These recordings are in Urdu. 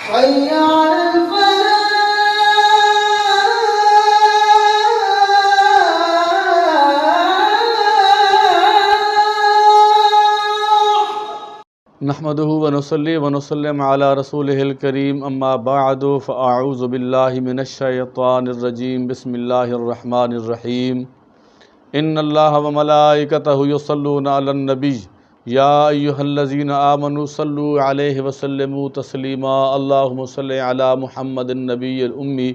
حي على الفلاح. نحمده ونصلي ونسلم على رسوله الكريم اما بعد فاعوذ بالله من الشيطان الرجيم بسم الله الرحمن الرحيم ان الله وملائكته يصلون على النبي يا ايها الذين آمنوا صلوا عليه وسلموا تسليما اللهم صل على محمد النبي الأمي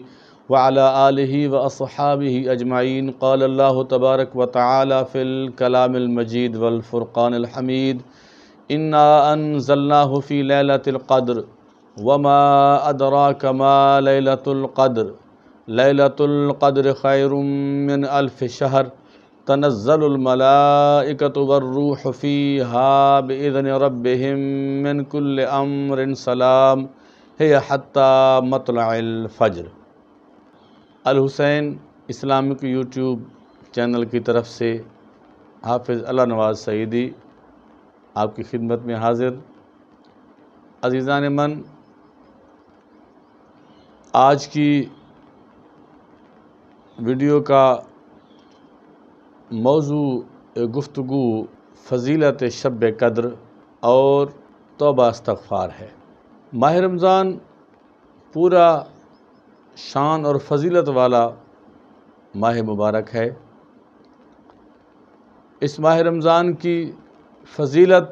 وعلى آله وأصحابه أجمعين قال الله تبارك وتعالى في الكلام المجيد والفرقان الحميد إنا أنزلناه في ليلة القدر وما أدراك ما ليلة القدر ليلة القدر خير من ألف شهر تنزل الملائكة والروح فيها بإذن ربهم من كل أمر سلام هي حتى مطلع الفجر۔ الحسین اسلامک یوٹیوب چینل کی طرف سے حافظ اللہ نواز سعیدی آپ کی خدمت میں حاضر۔ عزیزان من، آج کی ویڈیو کا موضوع گفتگو فضیلت شب قدر اور توبہ استغفار ہے۔ ماہ رمضان پورا شان اور فضیلت والا ماہ مبارک ہے۔ اس ماہ رمضان کی فضیلت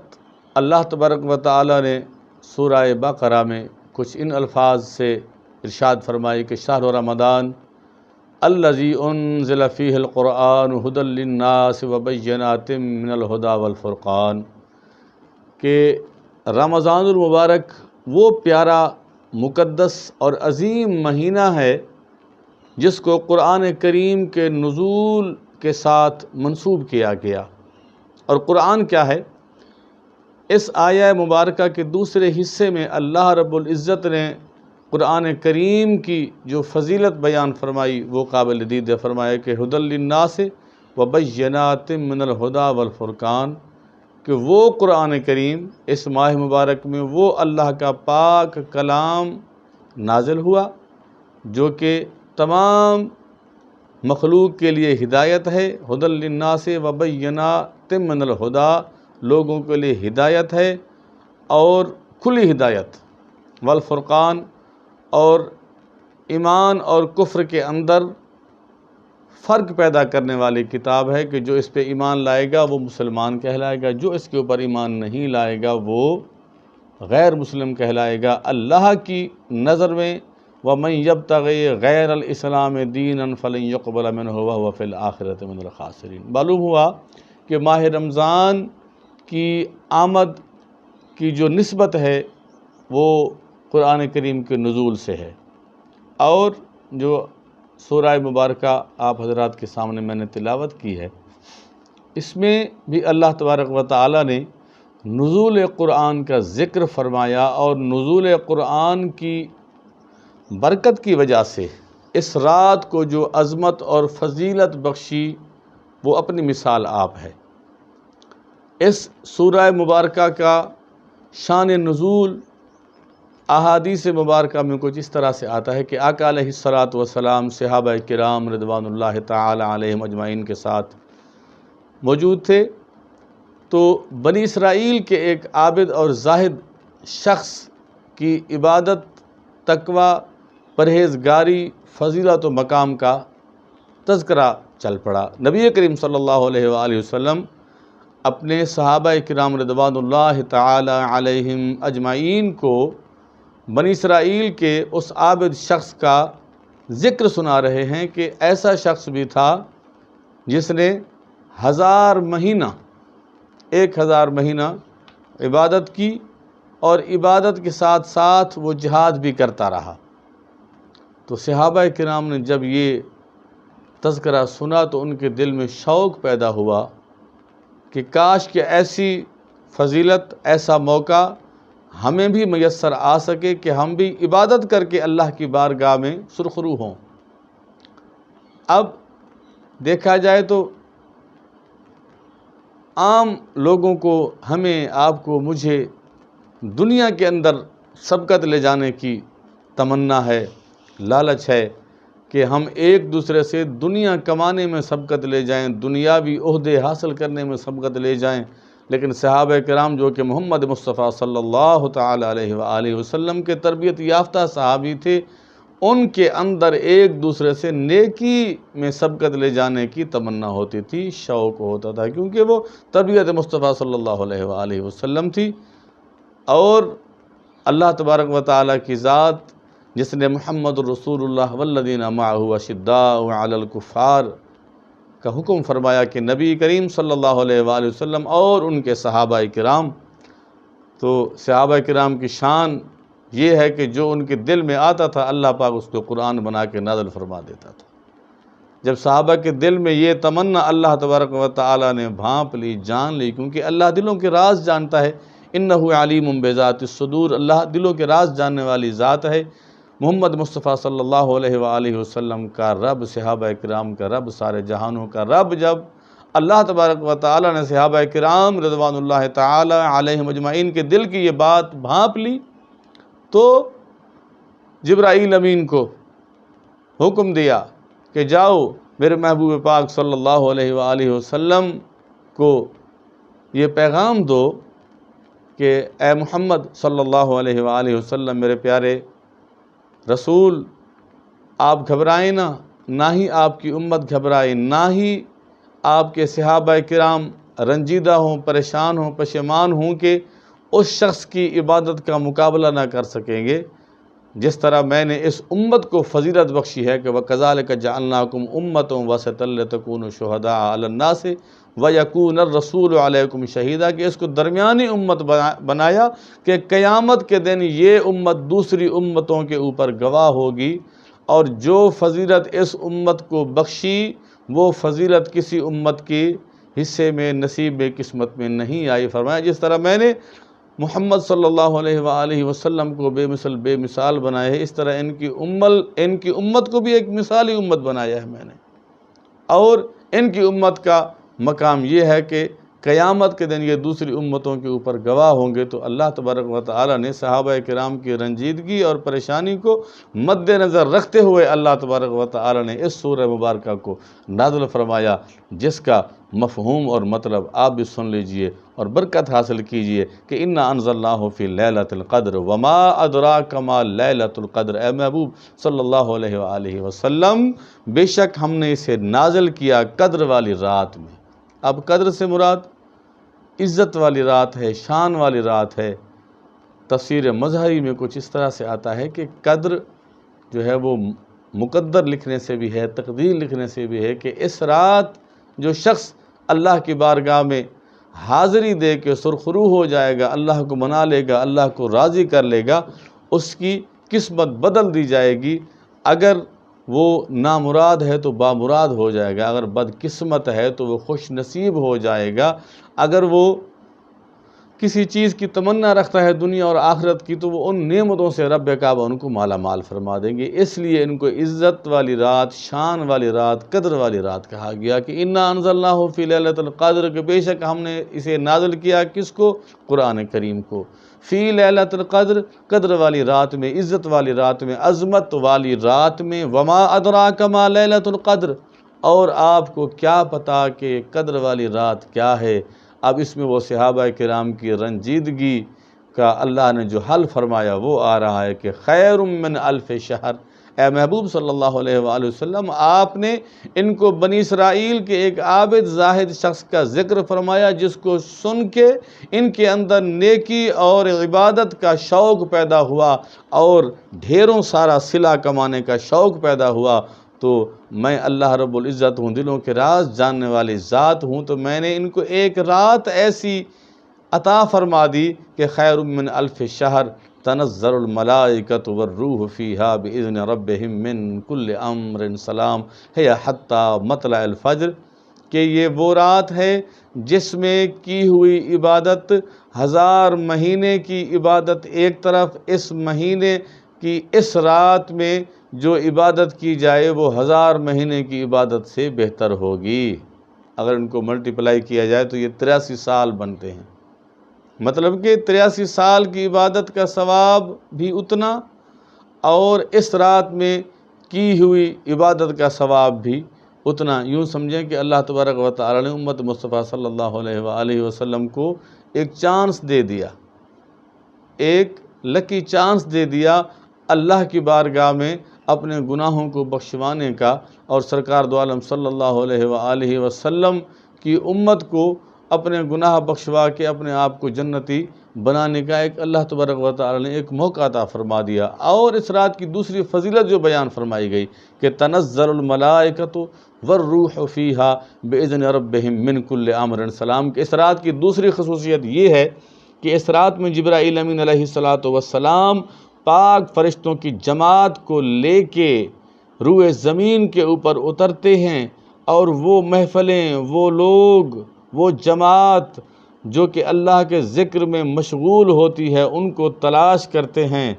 اللہ تبارک و تعالی نے سورہ بقرہ میں کچھ ان الفاظ سے ارشاد فرمائی کہ شہر رمضان الذی انزل فیہ القرآن ھدی للناس وبینات من الھدی والفرقان، کہ رمضان المبارک وہ پیارا مقدس اور عظیم مہینہ ہے جس کو قرآن کریم کے نزول کے ساتھ منسوب کیا گیا۔ اور قرآن کیا ہے؟ اس آیہ مبارکہ کے دوسرے حصے میں اللہ رب العزت نے قرآن کریم کی جو فضیلت بیان فرمائی وہ قابل دید فرمایا کہ ھدی للناس وبینات من الھدی والفرقان، کہ وہ قرآن کریم اس ماہ مبارک میں وہ اللہ کا پاک کلام نازل ہوا جو کہ تمام مخلوق کے لیے ہدایت ہے۔ ھدی للناس وبینات من الھدی، لوگوں کے لیے ہدایت ہے اور کھلی ہدایت، والفرقان، اور ایمان اور کفر کے اندر فرق پیدا کرنے والی کتاب ہے کہ جو اس پہ ایمان لائے گا وہ مسلمان کہلائے گا، جو اس کے اوپر ایمان نہیں لائے گا وہ غیر مسلم کہلائے گا۔ اللہ کی نظر میں وَمَن يَبْتَغِي غَيْرَ الْإِسْلَامِ دِينًا فَلَن يُقْبَلَ مِنْهُ وَهُوَ فِي الْآخِرَةِ مِنَ الْخَاسِرِينَ۔ معلوم ہوا کہ ماہ رمضان کی آمد کی جو نسبت ہے وہ قرآن کریم کے نزول سے ہے، اور جو سورہ مبارکہ آپ حضرات کے سامنے میں نے تلاوت کی ہے اس میں بھی اللہ تبارک و تعالی نے نزول قرآن کا ذکر فرمایا، اور نزول قرآن کی برکت کی وجہ سے اس رات کو جو عظمت اور فضیلت بخشی وہ اپنی مثال آپ ہے۔ اس سورہ مبارکہ کا شان نزول احادیث مبارکہ میں کچھ اس طرح سے آتا ہے کہ آقا علیہ الصلاۃ والسلام صحابہ کرام رضوان اللہ تعالی علیہم اجمعین کے ساتھ موجود تھے، تو بنی اسرائیل کے ایک عابد اور زاہد شخص کی عبادت، تقوی، پرہیزگاری، فضیلت و مقام کا تذکرہ چل پڑا۔ نبی کریم صلی اللہ علیہ وآلہ وسلم اپنے صحابہ کرام رضوان اللہ تعالی علیہم اجمعین کو بنی اسرائیل کے اس عابد شخص کا ذکر سنا رہے ہیں کہ ایسا شخص بھی تھا جس نے 1000 مہینہ 1000 مہینہ عبادت کی، اور عبادت کے ساتھ ساتھ وہ جہاد بھی کرتا رہا۔ تو صحابہ کرام نے جب یہ تذکرہ سنا تو ان کے دل میں شوق پیدا ہوا کہ کاش کہ ایسی فضیلت، ایسا موقع ہمیں بھی میسر آ سکے کہ ہم بھی عبادت کر کے اللہ کی بارگاہ میں سرخرو ہوں۔ اب دیکھا جائے تو عام لوگوں کو، ہمیں، آپ کو، مجھے دنیا کے اندر سبقت لے جانے کی تمنا ہے، لالچ ہے کہ ہم ایک دوسرے سے دنیا کمانے میں سبقت لے جائیں، دنیاوی عہدے حاصل کرنے میں سبقت لے جائیں، لیکن صحابہ کرام جو کہ محمد مصطفیٰ صلی اللہ تعالی علیہ وآلہ وسلم کے تربیت یافتہ صحابی تھے، ان کے اندر ایک دوسرے سے نیکی میں سبقت لے جانے کی تمنا ہوتی تھی، شوق ہوتا تھا، کیونکہ وہ تربیت مصطفیٰ صلی اللہ علیہ وآلہ وسلم تھی۔ اور اللہ تبارک و تعالیٰ کی ذات جس نے محمد الرسول اللہ والذین معہ اشداء علی الکفار کا حکم فرمایا کہ نبی کریم صلی اللہ علیہ وآلہ وسلم اور ان کے صحابہ کرام، تو صحابہ کرام کی شان یہ ہے کہ جو ان کے دل میں آتا تھا اللہ پاک اس کو قرآن بنا کے نازل فرما دیتا تھا۔ جب صحابہ کے دل میں یہ تمنا اللہ تبارک و تعالیٰ نے بھانپ لی، جان لی، کیونکہ اللہ دلوں کے راز جانتا ہے، انہ علیم بذات الصدور، اللہ دلوں کے راز جاننے والی ذات ہے۔ محمد مصطفیٰ صلی اللہ علیہ وآلہ وسلم کا رب، صحابہ کرام کا رب، سارے جہانوں کا رب، جب اللہ تبارک و تعالیٰ نے صحابہ کرام رضوان اللہ تعالی علیہم اجمعین کے دل کی یہ بات بھانپ لی، تو جبرائیل امین کو حکم دیا کہ جاؤ میرے محبوب پاک صلی اللہ علیہ وآلہ وسلم کو یہ پیغام دو کہ اے محمد صلی اللہ علیہ وآلہ وسلم، میرے پیارے رسول، آپ گھبرائیں نہ ہی آپ کی امت گھبرائے، نہ ہی آپ کے صحابہ کرام رنجیدہ ہوں، پریشان ہوں، پشیمان ہوں کہ اس شخص کی عبادت کا مقابلہ نہ کر سکیں گے جس طرح میں نے اس امت کو فضیلت بخشی ہے کہ وَكَذَلِكَ جَعَلْنَاكُمْ أُمَّةً وَسَطًا لِتَكُونُوا شُهَدَاءَ عَلَى النَّاسِ وَيَكُونَ الرَّسُولُ عَلَيْكُمْ شَهِيدًا، کہ اس کو درمیانی امت بنایا کہ قیامت کے دن یہ امت دوسری امتوں کے اوپر گواہ ہوگی، اور جو فضیلت اس امت کو بخشی وہ فضیلت کسی امت کی حصے میں، نصیب میں، قسمت میں نہیں آئی۔ فرمایا جس طرح میں نے محمد صلی اللہ علیہ وآلہ وسلم کو بے مثال بنایا ہے، اس طرح ان کی امت کو بھی ایک مثالی امت بنایا ہے میں نے، اور ان کی امت کا مقام یہ ہے کہ قیامت کے دن یہ دوسری امتوں کے اوپر گواہ ہوں گے۔ تو اللہ تبارک و تعالیٰ نے صحابہ کرام کی رنجیدگی اور پریشانی کو مد نظر رکھتے ہوئے اللہ تبارک و تعالیٰ نے اس سورہ مبارکہ کو نازل فرمایا، جس کا مفہوم اور مطلب آپ بھی سن لیجئے اور برکت حاصل کیجئے کہ اِنَّا أَنزَلْنَاهُ فِي لَيْلَةِ الْقَدْرِ وَمَا أَدْرَاكَ مَا لَيْلَةُ الْقَدْرِ، اے محبوب صلی اللہ علیہ وآلہ وسلم، بے شک ہم نے اسے نازل کیا قدر والی رات میں۔ اب قدر سے مراد عزت والی رات ہے، شان والی رات ہے۔ تفسیر مظہری میں کچھ اس طرح سے آتا ہے کہ قدر جو ہے وہ مقدر لکھنے سے بھی ہے، تقدیر لکھنے سے بھی ہے، کہ اس رات جو شخص اللہ کی بارگاہ میں حاضری دے کے سرخرو ہو جائے گا، اللہ کو منا لے گا، اللہ کو راضی کر لے گا، اس کی قسمت بدل دی جائے گی۔ اگر وہ نامراد ہے تو بامراد ہو جائے گا، اگر بدقسمت ہے تو وہ خوش نصیب ہو جائے گا، اگر وہ کسی چیز کی تمنا رکھتا ہے دنیا اور آخرت کی تو وہ ان نعمتوں سے رب کعبہ ان کو مالا مال فرما دیں گے۔ اس لیے ان کو عزت والی رات، شان والی رات، قدر والی رات کہا گیا کہ اِنَّا أَنزَلْنَاهُ فِي لَيْلَةِ الْقَدْرِ، کہ بے شک ہم نے اسے نازل کیا کس کو؟ قرآن کریم کو۔ فی لیلۃ القدر، قدر والی رات میں، عزت والی رات میں، عظمت والی رات میں۔ وما ادراک ما لیلۃ القدر، اور آپ کو کیا پتا کہ قدر والی رات کیا ہے؟ اب اس میں وہ صحابہ کرام کی رنجیدگی کا اللہ نے جو حل فرمایا وہ آ رہا ہے کہ خیر من الف شہر۔ اے محبوب صلی اللہ علیہ وآلہ وسلم، آپ نے ان کو بنی اسرائیل کے ایک عابد زاہد شخص کا ذکر فرمایا جس کو سن کے ان کے اندر نیکی اور عبادت کا شوق پیدا ہوا اور ڈھیروں سارا صلہ کمانے کا شوق پیدا ہوا۔ تو میں اللہ رب العزت ہوں، دلوں کے راز جاننے والی ذات ہوں، تو میں نے ان کو ایک رات ایسی عطا فرما دی کہ خیر من الف شہر تنزل الملائکۃ والروح فیہا باذن ربہم من کل امر سلام ہے حتی مطلع الفجر، کہ یہ وہ رات ہے جس میں کی ہوئی عبادت 1000 مہینے کی عبادت ایک طرف، اس مہینے کی اس رات میں جو عبادت کی جائے وہ 1000 مہینے کی عبادت سے بہتر ہوگی۔ اگر ان کو ملٹیپلائی کیا جائے تو یہ 83 سال بنتے ہیں۔ مطلب کہ 83 سال کی عبادت کا ثواب بھی اتنا، اور اس رات میں کی ہوئی عبادت کا ثواب بھی اتنا۔ یوں سمجھیں کہ اللہ تبارک و تعالی نے امت مصطفیٰ صلی اللہ علیہ وآلہ وسلم کو ایک چانس دے دیا، ایک لکی چانس دے دیا اللہ کی بارگاہ میں اپنے گناہوں کو بخشوانے کا، اور سرکار دو عالم صلی اللہ علیہ وآلہ وسلم کی امت کو اپنے گناہ بخشوا کے اپنے آپ کو جنتی بنانے کا ایک اللہ تبارک و تعالی نے ایک موقع عطا فرما دیا۔ اور اس رات کی دوسری فضیلت جو بیان فرمائی گئی کہ تنزل الملائکۃ والروح فیہا باذن ربہم من کل امر سلام، کہ اس رات کی دوسری خصوصیت یہ ہے کہ اس رات میں جبرائیل امین علیہ السلام پاک فرشتوں کی جماعت کو لے کے روئے زمین کے اوپر اترتے ہیں، اور وہ محفلیں، وہ لوگ، وہ جماعت جو کہ اللہ کے ذکر میں مشغول ہوتی ہے ان کو تلاش کرتے ہیں۔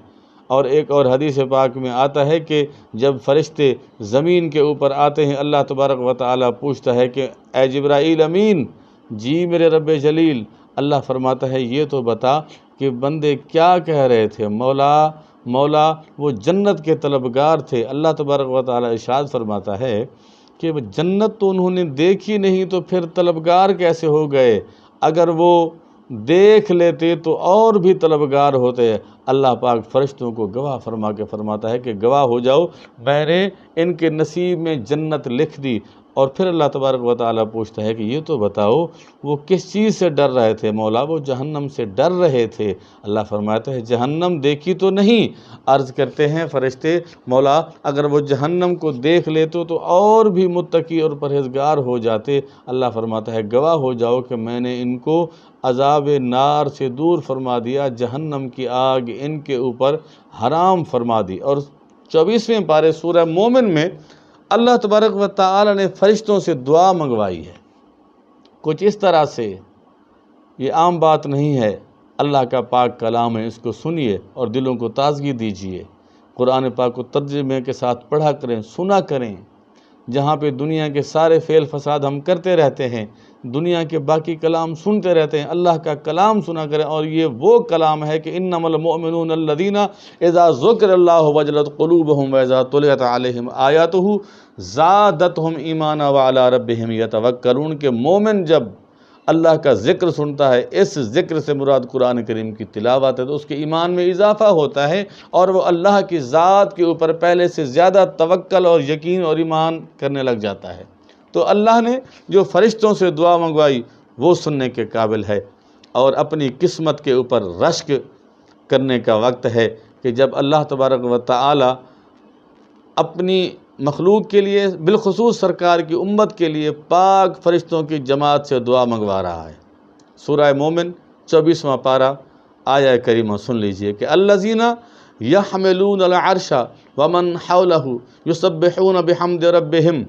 اور ایک اور حدیث پاک میں آتا ہے کہ جب فرشتے زمین کے اوپر آتے ہیں، اللہ تبارک و تعالیٰ پوچھتا ہے کہ اے جبرائیل امین، جی میرے رب جلیل، اللہ فرماتا ہے یہ تو بتا کہ بندے کیا کہہ رہے تھے، مولا وہ جنت کے طلبگار تھے۔ اللہ تبارک و تعالیٰ ارشاد فرماتا ہے کہ وہ جنت تو انہوں نے دیکھی نہیں تو پھر طلبگار کیسے ہو گئے؟ اگر وہ دیکھ لیتے تو اور بھی طلبگار ہوتے۔ اللہ پاک فرشتوں کو گواہ فرما کے فرماتا ہے کہ گواہ ہو جاؤ، میں نے ان کے نصیب میں جنت لکھ دی۔ اور پھر اللہ تبارک و تعالیٰ پوچھتا ہے کہ یہ تو بتاؤ وہ کس چیز سے ڈر رہے تھے؟ مولا وہ جہنم سے ڈر رہے تھے۔ اللہ فرماتا ہے جہنم دیکھی تو نہیں۔ عرض کرتے ہیں فرشتے مولا اگر وہ جہنم کو دیکھ لیتے تو اور بھی متقی اور پرہیزگار ہو جاتے۔ اللہ فرماتا ہے گواہ ہو جاؤ کہ میں نے ان کو عذاب نار سے دور فرما دیا، جہنم کی آگ ان کے اوپر حرام فرما دی۔ اور 24ویں پارے سورہ مومن میں اللہ تبارک و تعالی نے فرشتوں سے دعا منگوائی ہے، کچھ اس طرح سے، یہ عام بات نہیں ہے، اللہ کا پاک کلام ہے، اس کو سنیے اور دلوں کو تازگی دیجیے۔ قرآن پاک کو ترجمے کے ساتھ پڑھا کریں، سنا کریں۔ جہاں پہ دنیا کے سارے فعل فساد ہم کرتے رہتے ہیں، دنیا کے باقی کلام سنتے رہتے ہیں، اللہ کا کلام سنا کریں۔ اور یہ وہ کلام ہے کہ انما المؤمنون الذین اذا ذکر اللہ وجلت قلوبہم واذا تلیت علیہم آیاتہ زادتہم ایمانا وعلی ربہم یتوکلون، کہ مومن جب اللہ کا ذکر سنتا ہے، اس ذکر سے مراد قرآن کریم کی تلاوت ہے، تو اس کے ایمان میں اضافہ ہوتا ہے اور وہ اللہ کی ذات کے اوپر پہلے سے زیادہ توکل اور یقین اور ایمان کرنے لگ جاتا ہے۔ تو اللہ نے جو فرشتوں سے دعا منگوائی وہ سننے کے قابل ہے، اور اپنی قسمت کے اوپر رشک کرنے کا وقت ہے کہ جب اللہ تبارک و تعالی اپنی مخلوق کے لیے، بالخصوص سرکار کی امت کے لیے پاک فرشتوں کی جماعت سے دعا منگوا رہا ہے۔ سورہ مومن 24واں پارہ آیہ کریمہ سن لیجئے کہ الذین یحملون العرش ومن حولہ یسبحون بحمد ربہم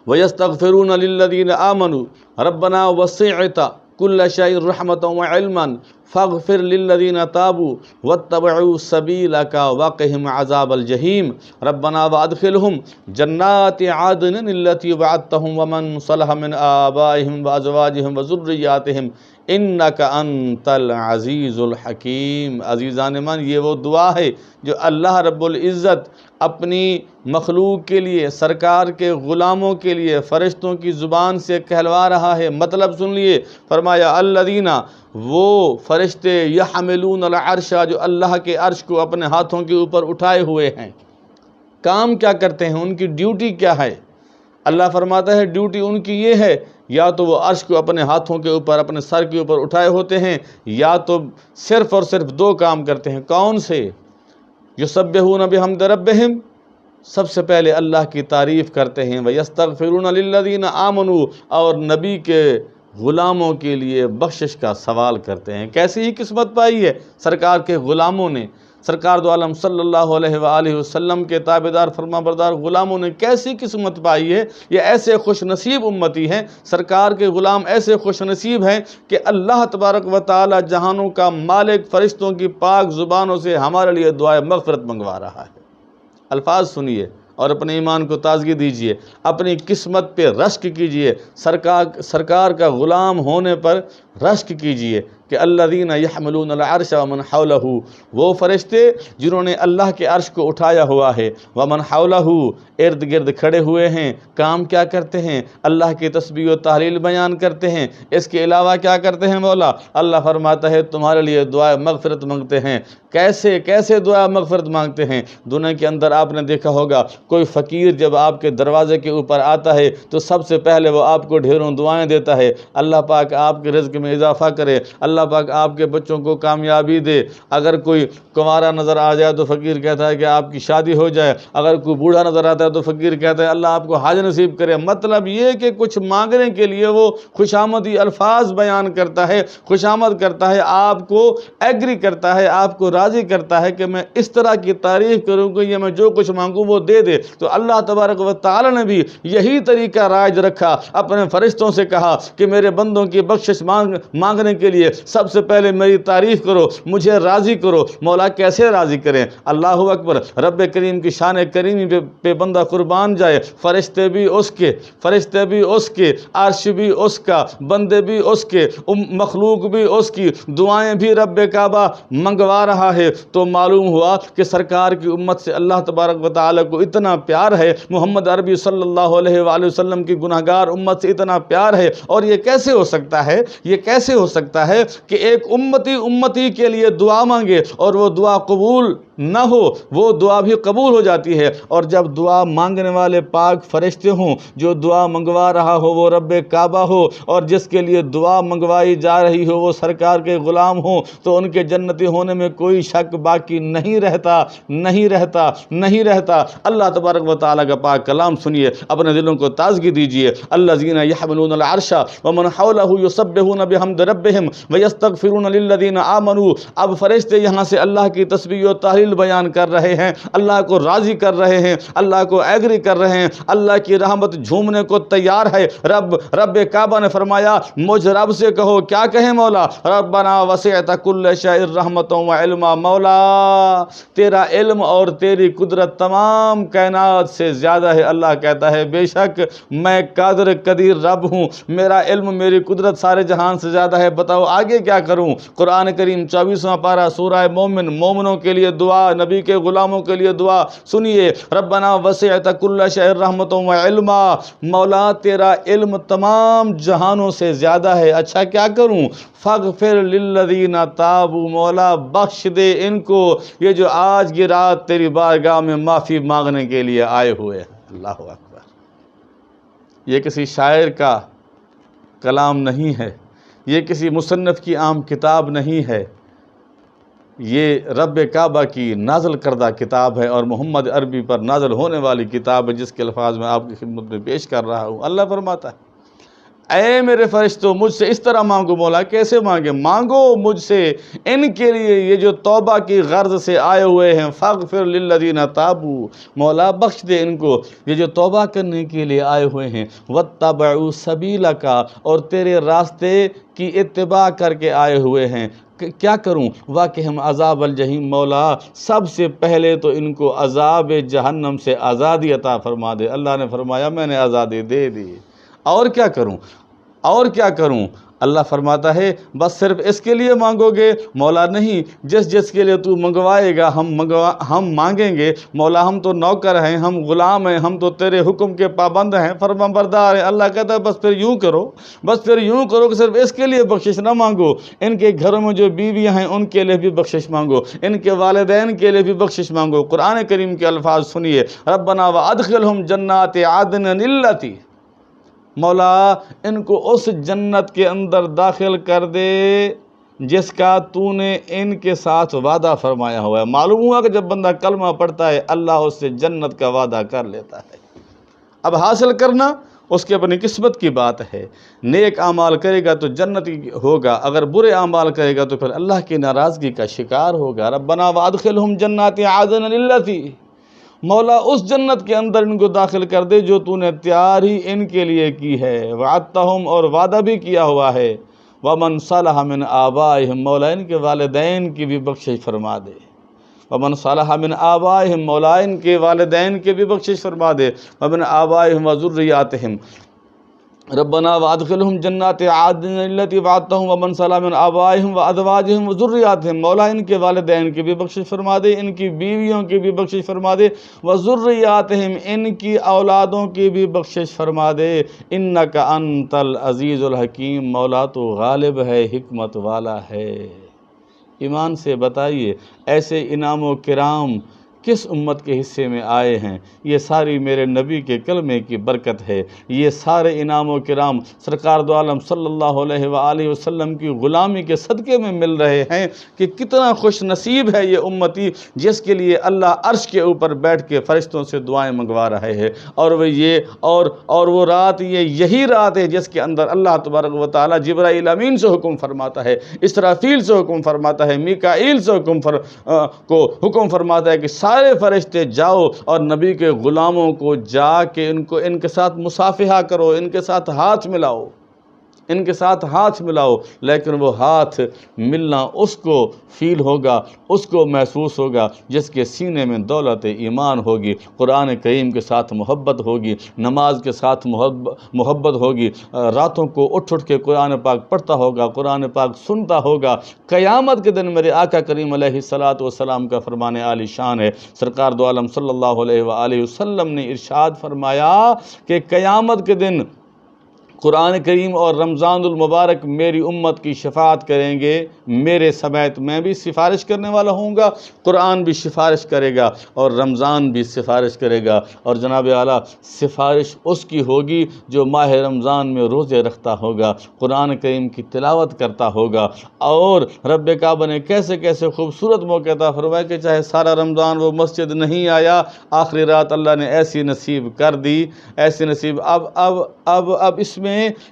ویستغفرون للذین آمنوا ربنا وسعت کل شیء رحمۃ وعلما فاغفر للذین تابوا واتبعوا سبیلک وقہم عذاب الجحیم ربنا وادخلہم جنات عدن التی وعدتہم ومن صلح من آبائہم وازواجہم وذریاتہم انک انت العزیز الحکیم۔ عزیزان من، یہ وہ دعا ہے جو اللہ رب العزت اپنی مخلوق کے لیے، سرکار کے غلاموں کے لیے فرشتوں کی زبان سے کہلوا رہا ہے۔ مطلب سن لیے، فرمایا الذین، وہ فرشتے، یحملون العرش، جو اللہ کے عرش کو اپنے ہاتھوں کے اوپر اٹھائے ہوئے ہیں۔ کام کیا کرتے ہیں؟ ان کی ڈیوٹی کیا ہے؟ اللہ فرماتا ہے ڈیوٹی ان کی یہ ہے، یا تو وہ عرش کو اپنے ہاتھوں کے اوپر، اپنے سر کے اوپر اٹھائے ہوتے ہیں، یا تو صرف اور صرف دو کام کرتے ہیں۔ کون سے؟ یسبحون بحمد ربہم، سب سے پہلے اللہ کی تعریف کرتے ہیں، ویستغفرون للذین آمنوا، اور نبی کے غلاموں کے لیے بخشش کا سوال کرتے ہیں۔ کیسی ہی قسمت پائی ہے سرکار کے غلاموں نے، سرکار دو عالم صلی اللہ علیہ وآلہ وسلم کے تابعدار فرما بردار غلاموں نے کیسی قسمت پائی ہے۔ یہ ایسے خوش نصیب امتی ہیں، سرکار کے غلام ایسے خوش نصیب ہیں کہ اللہ تبارک و تعالی جہانوں کا مالک فرشتوں کی پاک زبانوں سے ہمارے لیے دعائے مغفرت منگوا رہا ہے۔ الفاظ سنیے اور اپنے ایمان کو تازگی دیجیے، اپنی قسمت پہ رشک کیجیے، سرکار کا غلام ہونے پر رشک کیجیے۔ کہ الذین یحملون العرش ومن حولہ، وہ فرشتے جنہوں نے اللہ کے عرش کو اٹھایا ہوا ہے، ومن حولہ، ارد گرد کھڑے ہوئے ہیں، کام کیا کرتے ہیں؟ اللہ کی تسبیح و تحلیل بیان کرتے ہیں۔ اس کے علاوہ کیا کرتے ہیں مولا؟ اللہ فرماتا ہے تمہارے لیے دعا مغفرت مانگتے ہیں۔ کیسے دعا مغفرت مانگتے ہیں؟ دنیا کے اندر آپ نے دیکھا ہوگا کوئی فقیر جب آپ کے دروازے کے اوپر آتا ہے تو سب سے پہلے وہ آپ کو ڈھیروں دعائیں دیتا ہے، اللہ پاک آپ کے رزق میں اضافہ کرے، اللہ پاک آپ کے بچوں کو کامیابی دے۔ اگر کوئی کنوارا نظر آ جائے تو فقیر کہتا ہے کہ آپ کی شادی ہو جائے، اگر کوئی بوڑھا نظر آتا ہے تو فقیر کہتا ہے اللہ آپ کو حاج نصیب کرے۔ مطلب یہ کہ کچھ مانگنے کے لیے وہ خوشامدی الفاظ بیان کرتا ہے، خوشامد کرتا ہے، آپ کو ایگری کرتا ہے، آپ کو راضی کرتا ہے کہ میں اس طرح کی تعریف کروں کہ یہ میں جو کچھ مانگوں وہ دے دے۔ تو اللہ تبارک و تعالی نے بھی یہی طریقہ رائج رکھا، اپنے فرشتوں سے کہا کہ میرے بندوں کی بخشش مانگنے کے لیے سب سے پہلے میری تعریف کرو، مجھے راضی کرو۔ مولا کیسے راضی کریں؟ اللہ اکبر، رب کریم کی شان کریمی پہ بندہ قربان جائے۔ فرشتے بھی اس کے، عرش بھی اس کا، بندے بھی اس کے، مخلوق بھی اس کی، دعائیں بھی رب کعبہ منگوا رہا ہے۔ تو معلوم ہوا کہ سرکار کی امت سے اللہ تبارک و تعالی کو اتنا پیار ہے، محمد عربی صلی اللہ علیہ وآلہ وسلم کی گناہگار امت سے اتنا پیار ہے۔ اور یہ کیسے ہو سکتا ہے کہ ایک امتی کے لیے دعا مانگے اور وہ دعا قبول نہ ہو؟ وہ دعا بھی قبول ہو جاتی ہے، اور جب دعا مانگنے والے پاک فرشتے ہوں، جو دعا منگوا رہا ہو وہ رب کعبہ ہو، اور جس کے لیے دعا منگوائی جا رہی ہو وہ سرکار کے غلام ہوں، تو ان کے جنتی ہونے میں کوئی شک باقی نہیں رہتا۔ اللہ تبارک و تعالیٰ کا پاک کلام سنیے، اپنے دلوں کو تازگی دیجیے۔ الذین یحملون العرش ومن حولہ یسبحون بحمد ربہم ویستغفرون للذین آمنوا۔ اب فرشتے یہاں سے اللہ کی تسبیح و تحلیل بیان کر رہے ہیں، اللہ کو راضی کر رہے ہیں، اللہ کو ایگری کر رہے ہیں، اللہ کی رحمت جھومنے کو تیار ہے۔ رب کعبہ نے فرمایا مجھ رب سے کہو، کیا کہیں مولا؟ ربنا وسعت کل شیء رحمۃ و علما، مولا تیرا علم اور تیری قدرت تمام کائنات سے زیادہ ہے۔ اللہ کہتا ہے بے شک میں قادر قدیر رب ہوں، میرا علم میری قدرت سارے جہان سے زیادہ ہے۔ بتاؤ آگے کیا کروں؟ قرآن کریم 24واں پارہ سورہ مومنوں کے لیے دعا، نبی کے غلاموں کے لیے دعا سنیے۔ ربنا وسعت کل شیء رحمۃ و علما، مولا تیرا علم تمام جہانوں سے زیادہ ہے، اچھا کیا کروں؟ فاغفر للذین تابوا، مولا بخش دے ان کو یہ جو آج کی رات تیری بارگاہ میں معافی مانگنے کے لیے آئے ہوئے ہیں۔ اللہ اکبر، یہ کسی شاعر کا کلام نہیں ہے، یہ کسی مصنف کی عام کتاب نہیں ہے، یہ رب کعبہ کی نازل کردہ کتاب ہے اور محمد عربی پر نازل ہونے والی کتاب ہے، جس کے الفاظ میں آپ کی خدمت میں پیش کر رہا ہوں۔ اللہ فرماتا ہے اے میرے فرشتوں مجھ سے اس طرح مانگو۔ مولا کیسے مانگے؟ مانگو مجھ سے ان کے لیے یہ جو توبہ کی غرض سے آئے ہوئے ہیں، فاغفر للذین تابوا، مولا بخش دے ان کو یہ جو توبہ کرنے کے لیے آئے ہوئے ہیں، واتبعوا سبیلک، اور تیرے راستے کی اتباع کر کے آئے ہوئے ہیں۔ کیا کروں؟ واقعہم عذاب الجحیم، مولا سب سے پہلے تو ان کو عذاب جہنم سے آزادی عطا فرما دے۔ اللہ نے فرمایا میں نے آزادی دے دی، اور کیا کروں؟ اللہ فرماتا ہے بس صرف اس کے لیے مانگو گے؟ مولا نہیں، جس کے لیے تو منگوائے گا ہم مانگیں گے۔ مولا ہم تو نوکر ہیں، ہم غلام ہیں، ہم تو تیرے حکم کے پابند ہیں، فرمانبردار ہیں۔ اللہ کہتا ہے بس پھر یوں کرو کہ صرف اس کے لیے بخشش نہ مانگو، ان کے گھروں میں جو بیویاں ہیں ان کے لیے بھی بخشش مانگو، ان کے والدین کے لیے بھی بخشش مانگو۔ قرآن کریم کے الفاظ سنیے، ربنا وادخلہم جنات عدن التی، مولا ان کو اس جنت کے اندر داخل کر دے جس کا تو نے ان کے ساتھ وعدہ فرمایا ہوا ہے۔ معلوم ہوا کہ جب بندہ کلمہ پڑھتا ہے اللہ اس سے جنت کا وعدہ کر لیتا ہے۔ اب حاصل کرنا اس کے اپنی قسمت کی بات ہے، نیک اعمال کرے گا تو جنت ہوگا، اگر برے اعمال کرے گا تو پھر اللہ کی ناراضگی کا شکار ہوگا۔ ربنا وادخلہم جنات عدن التی، مولا اس جنت کے اندر ان کو داخل کر دے جو تو نے تیار ہی ان کے لیے کی ہے۔ وعدتہم، اور وعدہ بھی کیا ہوا ہے، ومن صلح من آبائہم، مولا ان کے والدین کی بھی بخشش فرما دے۔ ومن صلح من آبائہم، مولا ان کے والدین کے بھی بخشش فرما دے۔ ومن آبائہم وذریاتہم، ربنا وادخلہم جنات عدن التی وعدتہم ومن صلح من آبائہم وازواجہم وذریاتہم، مولا ان کے والدین کی بھی بخشش فرما دے، ان کی بیویوں کی بھی بخشش فرما دے، وذریاتہم ان کی اولادوں کی بھی بخشش فرما دے، انک انت العزیز الحکیم، مولا تو غالب ہے، حکمت والا ہے۔ ایمان سے بتائیے ایسے انعام و کرام کس امت کے حصے میں آئے ہیں؟ یہ ساری میرے نبی کے کلمے کی برکت ہے، یہ سارے انعام و کرام سرکار دو عالم صلی اللہ علیہ وآلہ وسلم کی غلامی کے صدقے میں مل رہے ہیں کہ کتنا خوش نصیب ہے یہ امتی جس کے لیے اللہ عرش کے اوپر بیٹھ کے فرشتوں سے دعائیں منگوا رہے ہیں، اور وہ رات یہی رات ہے جس کے اندر اللہ تبارک و تعالی جبرائیل امین سے حکم فرماتا ہے، اسرافیل سے حکم فرماتا ہے، میکائیل سے حکم فرماتا ہے کہ سارے فرشتے جاؤ اور نبی کے غلاموں کو جا کے ان کے ساتھ مصافحہ کرو، ان کے ساتھ ہاتھ ملاؤ، لیکن وہ ہاتھ ملنا اس کو فیل ہوگا، اس کو محسوس ہوگا جس کے سینے میں دولت ایمان ہوگی، قرآن کریم کے ساتھ محبت ہوگی، نماز کے ساتھ محبت ہوگی، راتوں کو اٹھ کے قرآن پاک پڑھتا ہوگا، قرآن پاک سنتا ہوگا۔ قیامت کے دن میرے آقا کریم علیہ السلام کا فرمان عالی شان ہے، سرکار دو عالم صلی اللہ علیہ وآلہ وسلم نے ارشاد فرمایا کہ قیامت کے دن قرآن کریم اور رمضان المبارک میری امت کی شفاعت کریں گے، میرے سمیت میں بھی سفارش کرنے والا ہوں گا، قرآن بھی سفارش کرے گا اور رمضان بھی سفارش کرے گا، اور جناب اعلیٰ سفارش اس کی ہوگی جو ماہ رمضان میں روزے رکھتا ہوگا، قرآن کریم کی تلاوت کرتا ہوگا، اور رب کعبہ نے کیسے کیسے خوبصورت موقع عطا فرمایا کہ چاہے سارا رمضان وہ مسجد نہیں آیا، آخری رات اللہ نے ایسی نصیب کر دی، ایسی نصیب اب اس میں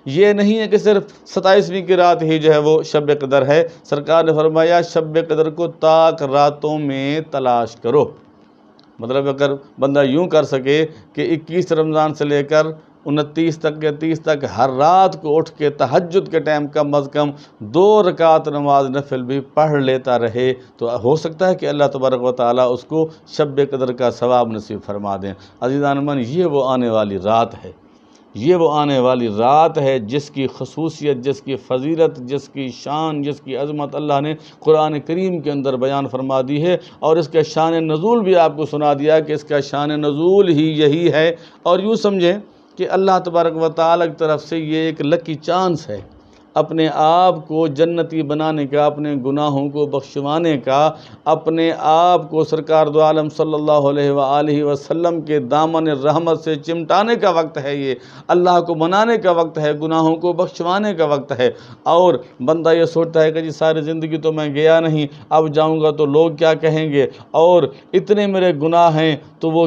یہ نہیں ہے کہ صرف 27ویں کی رات ہی جو ہے وہ شب قدر ہے، سرکار نے فرمایا شب قدر کو طاق راتوں میں تلاش کرو۔ مطلب اگر بندہ یوں کر سکے کہ 21 رمضان سے لے کر 29 تک یا 30 تک ہر رات کو اٹھ کے تہجد کے ٹائم کم از کم 2 رکعت نماز نفل بھی پڑھ لیتا رہے تو ہو سکتا ہے کہ اللہ تبارک و تعالیٰ اس کو شب قدر کا ثواب نصیب فرما دیں۔ عزیزان من، یہ وہ آنے والی رات ہے جس کی خصوصیت، جس کی فضیلت، جس کی شان، جس کی عظمت اللہ نے قرآن کریم کے اندر بیان فرما دی ہے، اور اس کا شان نزول بھی آپ کو سنا دیا کہ اس کا شان نزول ہی یہی ہے، اور یوں سمجھیں کہ اللہ تبارک و تعالیٰ کی طرف سے یہ ایک لکی چانس ہے اپنے آپ کو جنتی بنانے کا، اپنے گناہوں کو بخشوانے کا، اپنے آپ کو سرکار دو عالم صلی اللہ علیہ وآلہ وسلم کے دامن رحمت سے چمٹانے کا وقت ہے، یہ اللہ کو منانے کا وقت ہے، گناہوں کو بخشوانے کا وقت ہے۔ اور بندہ یہ سوچتا ہے کہ جی ساری زندگی تو میں گیا نہیں، اب جاؤں گا تو لوگ کیا کہیں گے، اور اتنے میرے گناہ ہیں تو وہ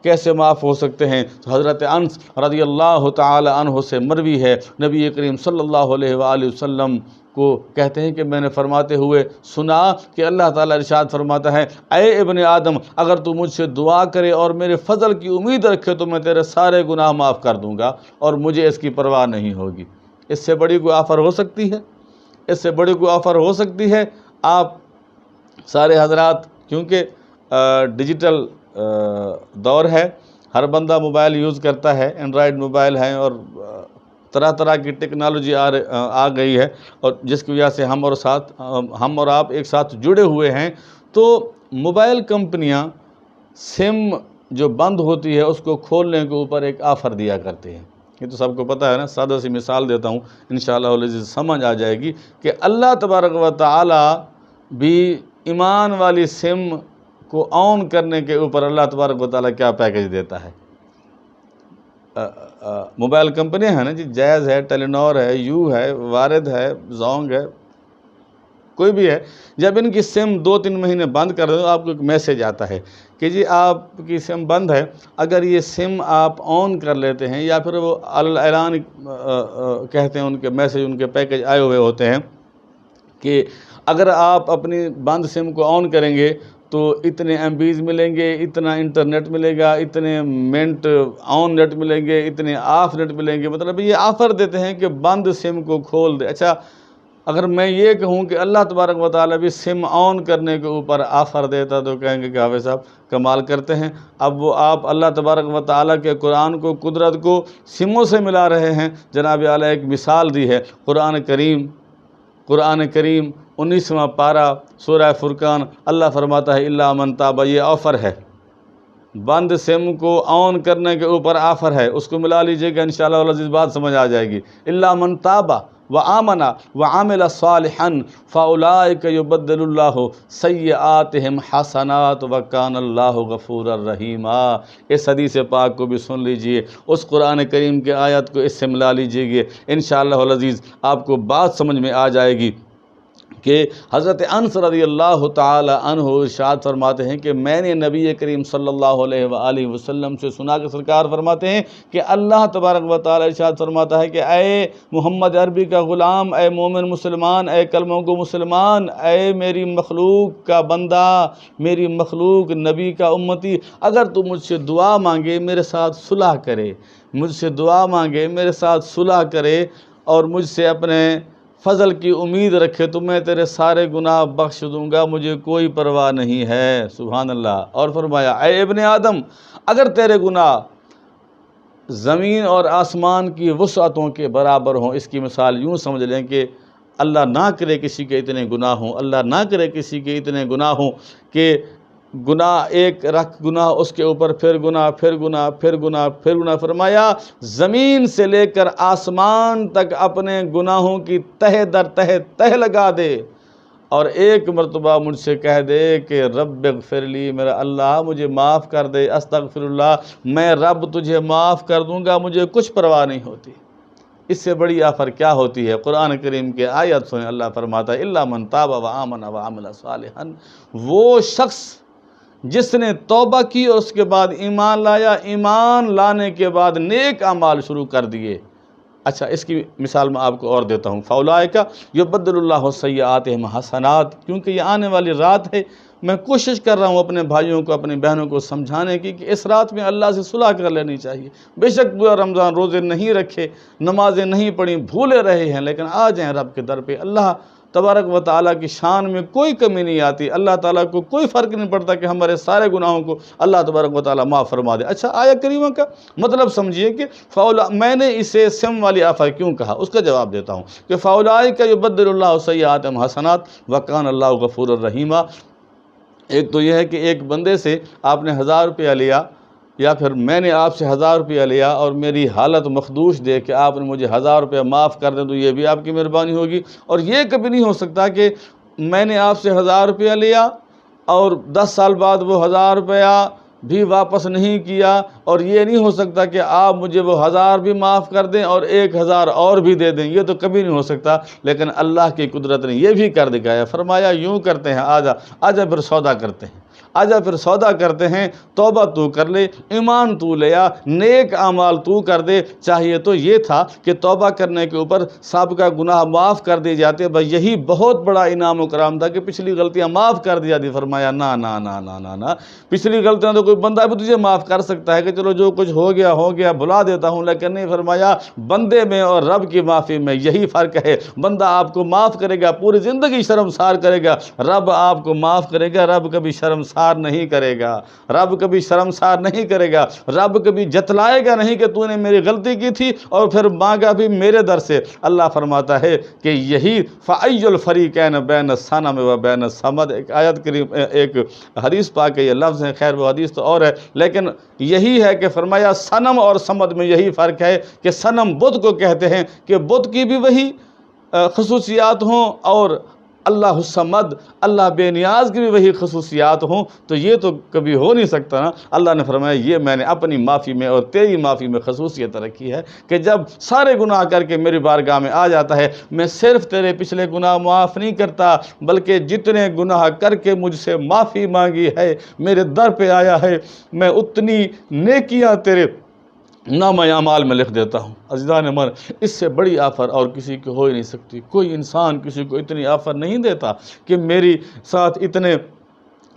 کیسے معاف ہو سکتے ہیں؟ تو حضرت انس رضی اللہ تعالی عنہ سے مروی ہے، نبی کریم صلی اللہ علیہ وآلہ وسلم کو کہتے ہیں کہ میں نے فرماتے ہوئے سنا کہ اللہ تعالیٰ ارشاد فرماتا ہے، اے ابن آدم، اگر تو مجھ سے دعا کرے اور میرے فضل کی امید رکھے تو میں تیرے سارے گناہ معاف کر دوں گا، اور مجھے اس کی پرواہ نہیں ہوگی۔ اس سے بڑی کوئی آفر ہو سکتی ہے؟ اس سے بڑی کوئی آفر ہو سکتی ہے؟ آپ سارے حضرات، کیونکہ ڈیجیٹل دور ہے، ہر بندہ موبائل یوز کرتا ہے، اینڈرائیڈ موبائل ہیں اور طرح طرح کی ٹیکنالوجی آ گئی ہے، اور جس کی وجہ سے ہم اور آپ ایک ساتھ جڑے ہوئے ہیں، تو موبائل کمپنیاں سم جو بند ہوتی ہے اس کو کھولنے کے اوپر ایک آفر دیا کرتے ہیں۔ یہ تو سب کو پتہ ہے نا، سادہ سی مثال دیتا ہوں، انشاءاللہ العزیز سمجھ آ جائے گی کہ اللہ تبارک و تعالی بھی ایمان والی سم کو آن کرنے کے اوپر اللہ تبارک و تعالیٰ کیا پیکیج دیتا ہے۔ موبائل کمپنیاں ہیں نا جی، جائز ہے، ٹیلی نور ہے، یو ہے، وارد ہے، زونگ ہے، کوئی بھی ہے، جب ان کی سم 2-3 مہینے بند کر دو آپ کو ایک میسیج آتا ہے کہ جی آپ کی سم بند ہے، اگر یہ سم آپ آن کر لیتے ہیں، یا پھر وہ اعلان کہتے ہیں، ان کے میسیج، ان کے پیکیج آئے ہوئے ہوتے ہیں کہ اگر آپ اپنی بند سم کو آن کریں گے تو اتنے ایم بیز ملیں گے، اتنا انٹرنیٹ ملے گا، اتنے منٹ آن نیٹ ملیں گے، اتنے آف نیٹ ملیں گے، مطلب یہ آفر دیتے ہیں کہ بند سم کو کھول دے۔ اچھا، اگر میں یہ کہوں کہ اللہ تبارک و تعالیٰ بھی سم آن کرنے کے اوپر آفر دیتا تو کہیں گے کہ حافظ صاحب کمال کرتے ہیں، اب وہ آپ اللہ تبارک و تعالیٰ کے قرآن کو، قدرت کو سموں سے ملا رہے ہیں۔ جناب اعلیٰ ایک مثال دی ہے، قرآن کریم 19واں پارہ سورہ فرقان، اللہ فرماتا ہے الا من تاب، یہ آفر ہے، بند سم کو آن کرنے کے اوپر آفر ہے، اس کو ملا لیجئے گا انشاءاللہ العزیز بات سمجھ آ جائے گی۔ الا من تاب وآمن وعمل صالحا فاولئک یبدل اللہ سیئاتہم حسنات وکان اللہ غفورا رحیما۔ اس حدیث پاک کو بھی سن لیجئے، اس قرآن کریم کے آیت کو اس سے ملا لیجئے گے، انشاءاللہ العزیز آپ کو بات سمجھ میں آ جائے گی کہ حضرت انس رضی اللہ تعالی عنہ ارشاد فرماتے ہیں کہ میں نے نبی کریم صلی اللہ علیہ وآلہ وسلم سے سنا کہ سرکار فرماتے ہیں کہ اللہ تبارک و تعالی ارشاد فرماتا ہے کہ اے محمد عربی کا غلام، اے مومن مسلمان، اے کلموں کو مسلمان، اے میری مخلوق کا بندہ، میری مخلوق نبی کا امتی، اگر تو مجھ سے دعا مانگے، میرے ساتھ صلح کرے، مجھ سے دعا مانگے، میرے ساتھ صلح کرے اور مجھ سے اپنے فضل کی امید رکھے تو میں تیرے سارے گناہ بخش دوں گا، مجھے کوئی پرواہ نہیں ہے۔ سبحان اللہ۔ اور فرمایا اے ابن آدم، اگر تیرے گناہ زمین اور آسمان کی وسعتوں کے برابر ہوں، اس کی مثال یوں سمجھ لیں کہ اللہ نہ کرے کسی کے اتنے گناہ ہوں، اللہ نہ کرے کسی کے اتنے گناہ ہوں کہ گناہ ایک رکھ گناہ اس کے اوپر پھر گناہ پھر گناہ پھر گناہ پھر گناہ، فرمایا زمین سے لے کر آسمان تک اپنے گناہوں کی تہہ در تہہ لگا دے اور ایک مرتبہ مجھ سے کہہ دے کہ رب اغفر لی، میرا اللہ مجھے معاف کر دے، استغفر اللہ، میں رب تجھے معاف کر دوں گا، مجھے کچھ پرواہ نہیں ہوتی۔ اس سے بڑی آفر کیا ہوتی ہے؟ قرآن کریم کے آیت سنیں، اللہ فرماتا ہے الا من تاب وآمن وعمل صالحا، وہ شخص جس نے توبہ کی اور اس کے بعد ایمان لایا، ایمان لانے کے بعد نیک اعمال شروع کر دیے۔ اچھا، اس کی مثال میں آپ کو اور دیتا ہوں، فاولئک یبدل اللہ سیئاتہم حسنات، کیونکہ یہ آنے والی رات ہے، میں کوشش کر رہا ہوں اپنے بھائیوں کو، اپنی بہنوں کو سمجھانے کی کہ اس رات میں اللہ سے صلح کر لینی چاہیے۔ بے شک پورا رمضان روزے نہیں رکھے، نمازیں نہیں پڑھی، بھولے رہے ہیں، لیکن آ جائیں رب کے در پہ۔ اللہ تبارک و تعالیٰ کی شان میں کوئی کمی نہیں آتی، اللہ تعالیٰ کو کوئی فرق نہیں پڑتا کہ ہمارے سارے گناہوں کو اللہ تبارک و تعالیٰ معاف فرما دے۔ اچھا، آیت کریمہ کا مطلب سمجھیے کہ میں نے اسے سم والی آفر کیوں کہا، اس کا جواب دیتا ہوں کہ فاولئک یبدل اللہ سیئاتہم حسنات وکان اللہ غفورا رحیما۔ ایک تو یہ ہے کہ ایک بندے سے آپ نے 1000 روپیہ لیا، یا پھر میں نے آپ سے 1000 روپیہ لیا اور میری حالت مخدوش دیکھ کے آپ نے مجھے 1000 روپیہ معاف کر دیں تو یہ بھی آپ کی مہربانی ہوگی۔ اور یہ کبھی نہیں ہو سکتا کہ میں نے آپ سے 1000 روپیہ لیا اور 10 سال بعد وہ 1000 روپیہ بھی واپس نہیں کیا، اور یہ نہیں ہو سکتا کہ آپ مجھے وہ 1000 بھی معاف کر دیں اور 1000 اور بھی دے دیں، یہ تو کبھی نہیں ہو سکتا۔ لیکن اللہ کی قدرت نے یہ بھی کر دکھایا، فرمایا یوں کرتے ہیں، آجا پھر سودا کرتے ہیں، آجا پھر سودا کرتے ہیں، توبہ تو کر لے، ایمان تو لے آ، نیک اعمال تو کر دے۔ چاہیے تو یہ تھا کہ توبہ کرنے کے اوپر سابقہ گناہ معاف کر دیے جاتے، بھائی یہی بہت بڑا انعام و کرام تھا کہ پچھلی غلطیاں معاف کر دی جاتی۔ فرمایا نہ نہ نہ نہ نہ نہ، پچھلی غلطیاں تو کوئی بندہ بھی تجھے معاف کر سکتا ہے کہ چلو جو کچھ ہو گیا بھلا دیتا ہوں، لیکن نہیں، فرمایا بندے میں اور رب کی معافی میں یہی فرق ہے۔ بندہ آپ کو معاف کرے گا، پوری زندگی شرمسار کرے گا، رب آپ کو معاف کرے گا، رب کبھی شرمسار نہیں کرے گا، رب کبھی شرمسار نہیں کرے گا، رب کبھی جتلائے گا نہیں کہ تو نے میری غلطی کی تھی اور پھر مانگا بھی میرے در سے۔ اللہ فرماتا ہے کہ یہی فَأَيُّ الْفَرِيقَيْنِ بَيْنَ الصَّنَمِ وَبَيْنَ الصَّمَدِ، ایک آیت کریم، ایک حدیث پاک ہے، یہ لفظ ہے، خیر وہ حدیث تو اور ہے، لیکن یہی ہے کہ فرمایا صنم اور صمد میں یہی فرق ہے کہ صنم بت کو کہتے ہیں کہ بت کی بھی وہی خصوصیات ہوں اور اللہ الصمد، اللہ بے نیاز کی بھی وہی خصوصیات ہوں، تو یہ تو کبھی ہو نہیں سکتا نا۔ اللہ نے فرمایا یہ میں نے اپنی معافی میں اور تیری معافی میں خصوصیت رکھی ہے کہ جب سارے گناہ کر کے میری بارگاہ میں آ جاتا ہے، میں صرف تیرے پچھلے گناہ معاف نہیں کرتا، بلکہ جتنے گناہ کر کے مجھ سے معافی مانگی ہے، میرے در پہ آیا ہے، میں اتنی نیکیاں تیرے نامہ اعمال میں لکھ دیتا ہوں۔ عزیزان عمر، اس سے بڑی آفر اور کسی کو ہو ہی نہیں سکتی۔ کوئی انسان کسی کو اتنی آفر نہیں دیتا کہ میری ساتھ اتنے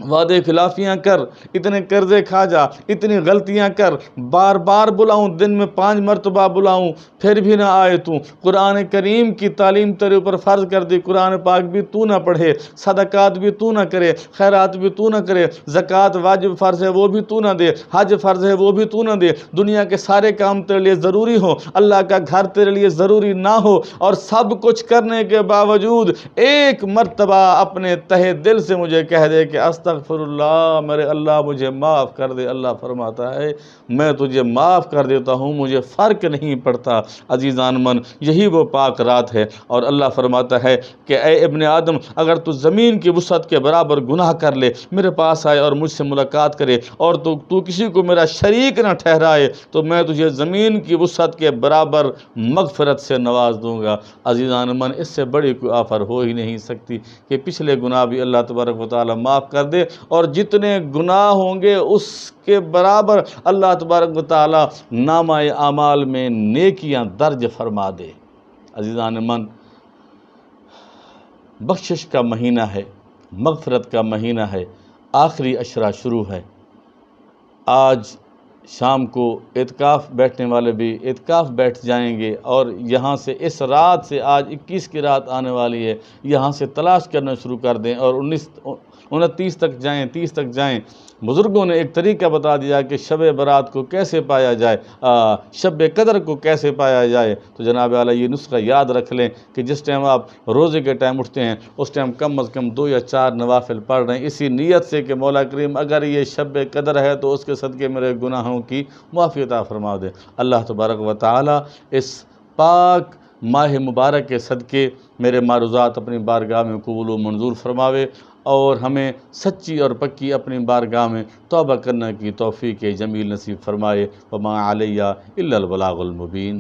وعدے خلافیاں کر، اتنے قرضے کھا جا، اتنی غلطیاں کر، بار بار بلاؤں، دن میں 5 مرتبہ بلاؤں، پھر بھی نہ آئے تو، قرآن کریم کی تعلیم تیرے اوپر فرض کر دی، قرآن پاک بھی تو نہ پڑھے، صدقات بھی تو نہ کرے، خیرات بھی تو نہ کرے، زکوٰۃ واجب فرض ہے وہ بھی تو نہ دے، حج فرض ہے وہ بھی تو نہ دے، دنیا کے سارے کام تیرے لیے ضروری ہو، اللہ کا گھر تیرے لیے ضروری نہ ہو، اور سب کچھ کرنے کے باوجود ایک مرتبہ اپنے تہ دل سے مجھے کہہ دے کہ استغفر اللہ، میرے اللہ مجھے معاف کر دے۔ اللہ فرماتا ہے میں تجھے معاف کر دیتا ہوں، مجھے فرق نہیں پڑتا۔ عزیزان من، یہی وہ پاک رات ہے، اور اللہ فرماتا ہے کہ اے ابن آدم، اگر تو زمین کی وسعت کے برابر گناہ کر لے، میرے پاس آئے اور مجھ سے ملاقات کرے، اور تو کسی کو میرا شریک نہ ٹھہرائے، تو میں تجھے زمین کی وسعت کے برابر مغفرت سے نواز دوں گا۔ عزیزان من، اس سے بڑی کوئی آفر ہو ہی نہیں سکتی کہ پچھلے گناہ بھی اللہ تبارک و تعالی معاف کر دے، اور جتنے گناہ ہوں گے اس کے برابر اللہ تبارک و تعالی نامہ اعمال میں نیکیاں درج فرما دے۔ عزیزان من، بخشش کا مہینہ ہے، مغفرت کا مہینہ ہے، آخری عشرہ شروع ہے۔ آج شام کو اعتکاف بیٹھنے والے بھی اعتکاف بیٹھ جائیں گے، اور یہاں سے اس رات سے، آج 21 کی رات آنے والی ہے، یہاں سے تلاش کرنا شروع کر دیں، اور 29 تک جائیں، 30 تک جائیں۔ بزرگوں نے ایک طریقہ بتا دیا کہ شب برات کو کیسے پایا جائے، شب قدر کو کیسے پایا جائے۔ تو جناب اعلیٰ یہ نسخہ یاد رکھ لیں کہ جس ٹائم آپ روزے کے ٹائم اٹھتے ہیں، اس ٹائم کم از کم 2 یا 4 نوافل پڑھ رہے ہیں، اسی نیت سے کہ مولا کریم اگر یہ شب قدر ہے تو اس کے صدقے میرے گناہوں کی معافی عطا فرما دے۔ اللہ تبارک و تعالی اس پاک ماہ مبارک کے صدقے میرے معروضات اپنی بارگاہ میں قبول و منظور فرماوے، اور ہمیں سچی اور پکی اپنی بارگاہ میں توبہ کرنے کی توفیق جمیل نصیب فرمائے۔ وما علیہ الا البلاغ المبین۔